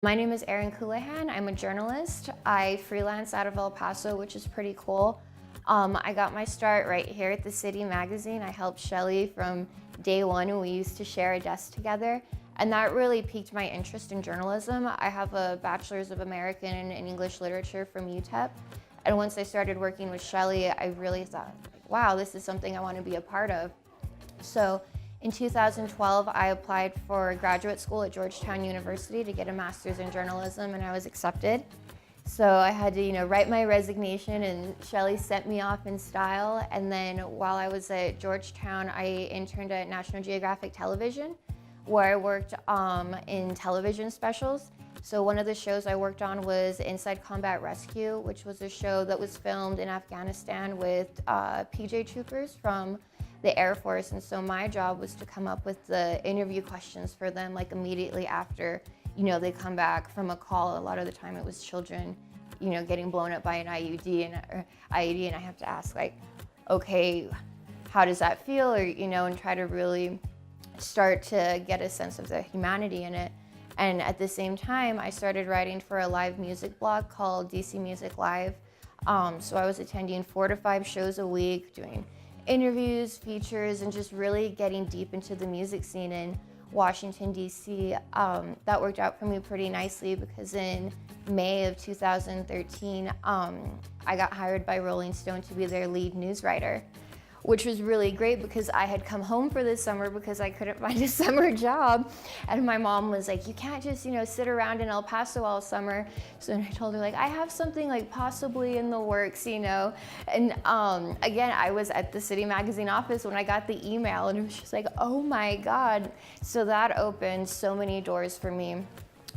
My name is Erin Coulehan. I'm a journalist. I freelance out of El Paso, which is pretty cool. I got my start right here at The City magazine. I helped Shelly from day one when we used to share a desk together. And that really piqued my interest in journalism. I have a Bachelor's of American and English Literature from UTEP. And once I started working with Shelly, I really thought, wow, this is something I want to be a part of. So in 2012, I applied for graduate school at Georgetown University to get a master's in journalism, and I was accepted. So I had to, write my resignation, and Shelly sent me off in style. And then while I was at Georgetown, I interned at National Geographic Television, where I worked in television specials. So one of the shows I worked on was Inside Combat Rescue, which was a show that was filmed in Afghanistan with PJ troopers from the Air Force. And so my job was to come up with the interview questions for them, like immediately after, they come back from a call. A lot of the time it was children, getting blown up by an IUD and I have to ask, like, okay, how does that feel? Or, and try to really start to get a sense of the humanity in it. And at the same time, I started writing for a live music blog called DC Music Live. So I was attending 4 to 5 shows a week, doing interviews, features, and just really getting deep into the music scene in Washington, D.C. That worked out for me pretty nicely because in May of 2013, I got hired by Rolling Stone to be their lead news writer, which was really great because I had come home for this summer because I couldn't find a summer job. And my mom was like, you can't just, sit around in El Paso all summer. So then I told her, like, I have something like possibly in the works, And again, I was at the City magazine office when I got the email, and it was just like, oh my God. So that opened so many doors for me.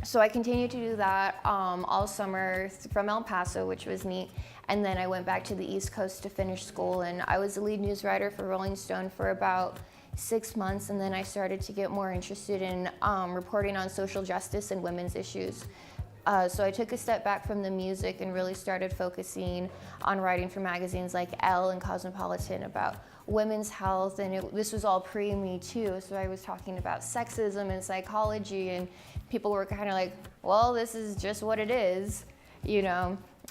So I continued to do that all summer from El Paso, which was neat. And then I went back to the East Coast to finish school, and I was the lead news writer for Rolling Stone for about 6 months, and then I started to get more interested in reporting on social justice and women's issues. So I took a step back from the music and really started focusing on writing for magazines like Elle and Cosmopolitan about women's health, and this was all pre-Me Too, so I was talking about sexism and psychology, and people were kind of like, well, this is just what it is,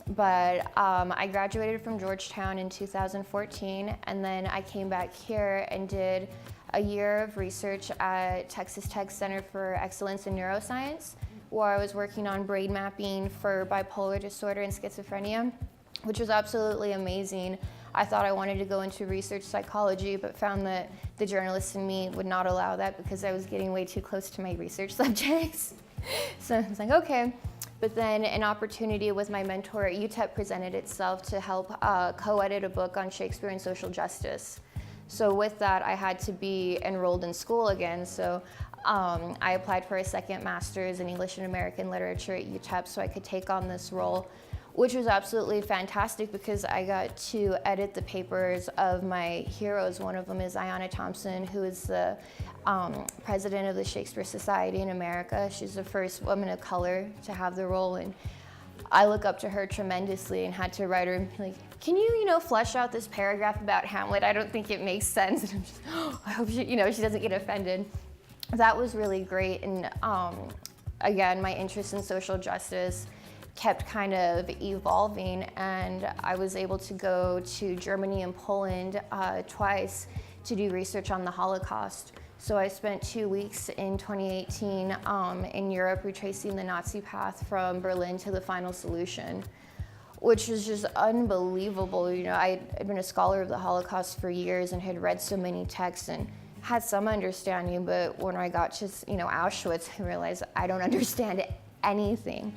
But I graduated from Georgetown in 2014, and then I came back here and did a year of research at Texas Tech's Center for Excellence in Neuroscience, where I was working on brain mapping for bipolar disorder and schizophrenia, which was absolutely amazing. I thought I wanted to go into research psychology, but found that the journalist in me would not allow that because I was getting way too close to my research subjects. So I was like, okay. But then an opportunity with my mentor at UTEP presented itself to help co-edit a book on Shakespeare and social justice. So with that, I had to be enrolled in school again. So I applied for a second master's in English and American Literature at UTEP so I could take on this role, which was absolutely fantastic because I got to edit the papers of my heroes. One of them is Ayanna Thompson, who is the president of the Shakespeare Society in America. She's the first woman of color to have the role, and I look up to her tremendously and had to write her and be like, can you, flesh out this paragraph about Hamlet? I don't think it makes sense. And I'm just, I hope she, she doesn't get offended. That was really great, and again, my interest in social justice kept kind of evolving, and I was able to go to Germany and Poland twice to do research on the Holocaust. So I spent 2 weeks in 2018 in Europe retracing the Nazi path from Berlin to the final solution, which was just unbelievable. I had been a scholar of the Holocaust for years and had read so many texts and had some understanding, but when I got to Auschwitz, I realized I don't understand anything.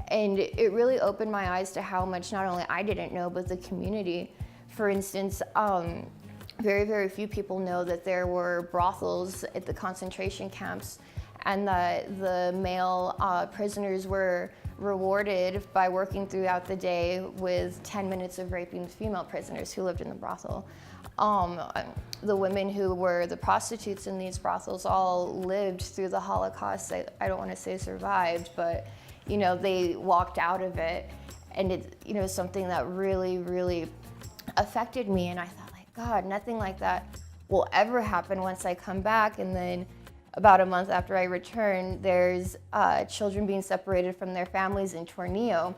And it really opened my eyes to how much not only I didn't know, but the community. For instance, very, very few people know that there were brothels at the concentration camps, and that the male prisoners were rewarded by working throughout the day with 10 minutes of raping female prisoners who lived in the brothel. The women who were the prostitutes in these brothels all lived through the Holocaust. I don't want to say survived, but they walked out of it, and it, something that really, really affected me. And I thought, like, God, nothing like that will ever happen once I come back. And then about a month after I returned, there's children being separated from their families in Tornillo.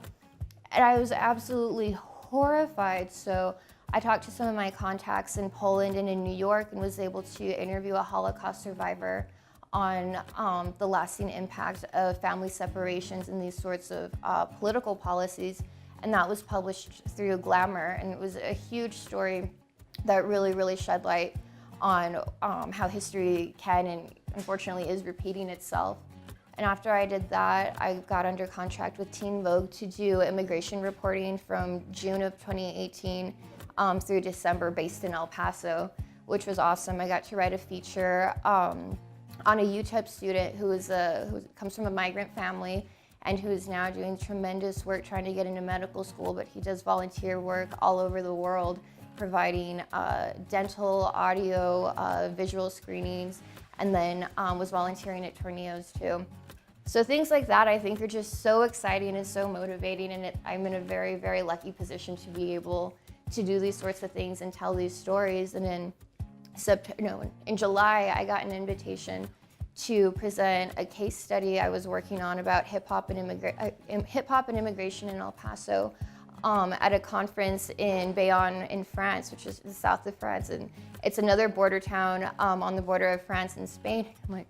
And I was absolutely horrified. So I talked to some of my contacts in Poland and in New York and was able to interview a Holocaust survivor on the lasting impact of family separations and these sorts of political policies. And that was published through Glamour. And it was a huge story that really, really shed light on how history can and unfortunately is repeating itself. And after I did that, I got under contract with Teen Vogue to do immigration reporting from June of 2018 through December, based in El Paso, which was awesome. I got to write a feature on a UTEP student who comes from a migrant family and who is now doing tremendous work trying to get into medical school, but he does volunteer work all over the world, providing dental, audio, visual screenings, and then was volunteering at Tornillo's too. So things like that I think are just so exciting and so motivating, and I'm in a very, very lucky position to be able to do these sorts of things and tell these stories. And in July, I got an invitation to present a case study I was working on about hip hop and immigration in El Paso at a conference in Bayonne in France, which is the south of France, and it's another border town on the border of France and Spain. I'm like,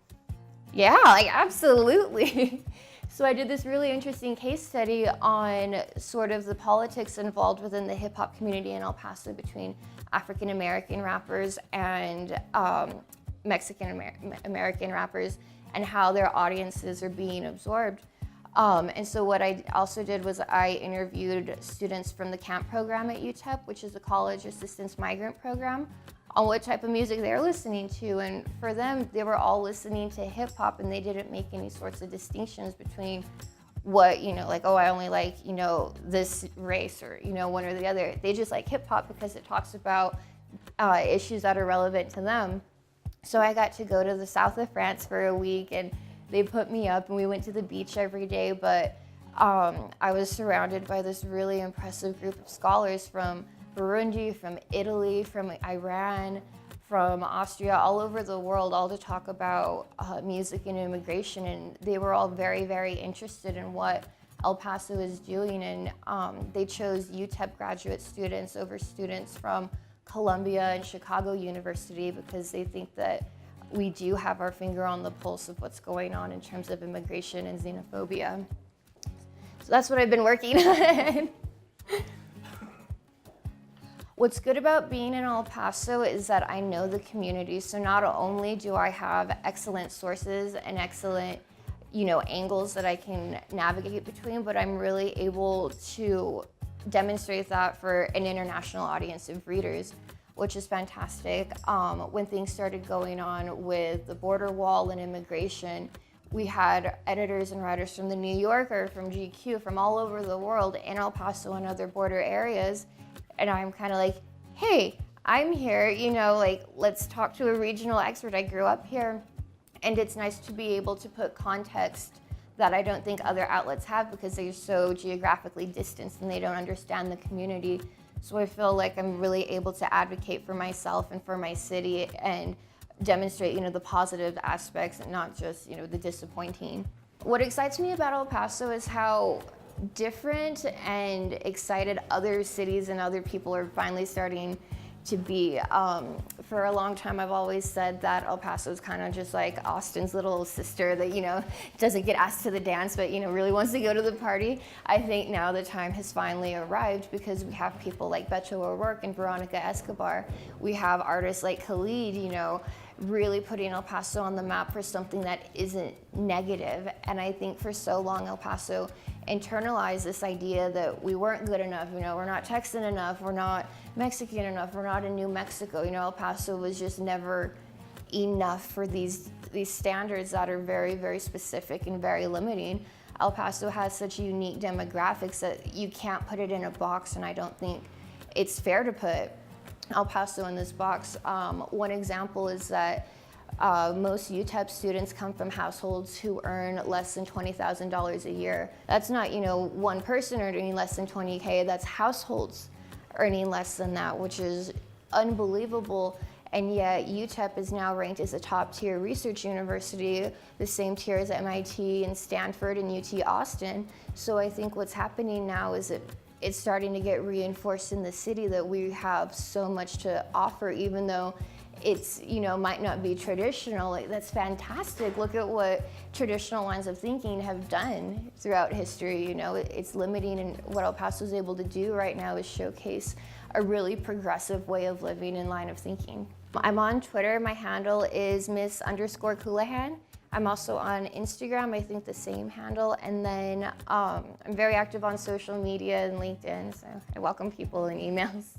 yeah, like absolutely. So I did this really interesting case study on sort of the politics involved within the hip hop community in El Paso between African American rappers and Mexican American rappers, and how their audiences are being absorbed. And so what I also did was I interviewed students from the camp program at UTEP, which is a college assistance migrant program, on what type of music they're listening to. And for them, they were all listening to hip hop, and they didn't make any sorts of distinctions between what, like, oh, I only like, this race or, one or the other. They just like hip hop because it talks about issues that are relevant to them. So I got to go to the south of France for a week, and they put me up and we went to the beach every day, but I was surrounded by this really impressive group of scholars from Burundi, from Italy, from Iran, from Austria, all over the world, all to talk about music and immigration. And they were all very, very interested in what El Paso is doing. And they chose UTEP graduate students over students from Columbia and Chicago University because they think that we do have our finger on the pulse of what's going on in terms of immigration and xenophobia. So that's what I've been working on. What's good about being in El Paso is that I know the community. So not only do I have excellent sources and excellent, angles that I can navigate between, but I'm really able to demonstrate that for an international audience of readers, which is fantastic. When things started going on with the border wall and immigration, we had editors and writers from the New Yorker, from GQ, from all over the world in El Paso and other border areas. And I'm kind of like, hey, I'm here, let's talk to a regional expert. I grew up here, and it's nice to be able to put context that I don't think other outlets have because they're so geographically distanced and they don't understand the community. So I feel like I'm really able to advocate for myself and for my city and demonstrate, the positive aspects and not just, the disappointing. What excites me about El Paso is how different and excited other cities and other people are finally starting to be. For a long time, I've always said that El Paso is kind of just like Austin's little sister that, doesn't get asked to the dance, but, really wants to go to the party. I think now the time has finally arrived because we have people like Beto O'Rourke and Veronica Escobar. We have artists like Khalid, really putting El Paso on the map for something that isn't negative. And I think for so long, El Paso internalized this idea that we weren't good enough, we're not Texan enough, we're not Mexican enough, we're not in New Mexico. El Paso was just never enough for these standards that are very, very specific and very limiting. El Paso has such unique demographics that you can't put it in a box, and I don't think it's fair to put El Paso in this box. One example is that most UTEP students come from households who earn less than $20,000 a year. That's not, one person earning less than $20K, that's households earning less than that, which is unbelievable. and yet UTEP is now ranked as a top-tier research university, the same tier as MIT and Stanford and UT Austin. So I think what's happening now is it's starting to get reinforced in the city that we have so much to offer, even though it's, might not be traditional. Like, that's fantastic. Look at what traditional lines of thinking have done throughout history. It's limiting, and what El Paso is able to do right now is showcase a really progressive way of living and line of thinking. I'm on Twitter. My handle is Miss_Coulehan. I'm also on Instagram, I think the same handle. And then I'm very active on social media and LinkedIn, so I welcome people and emails.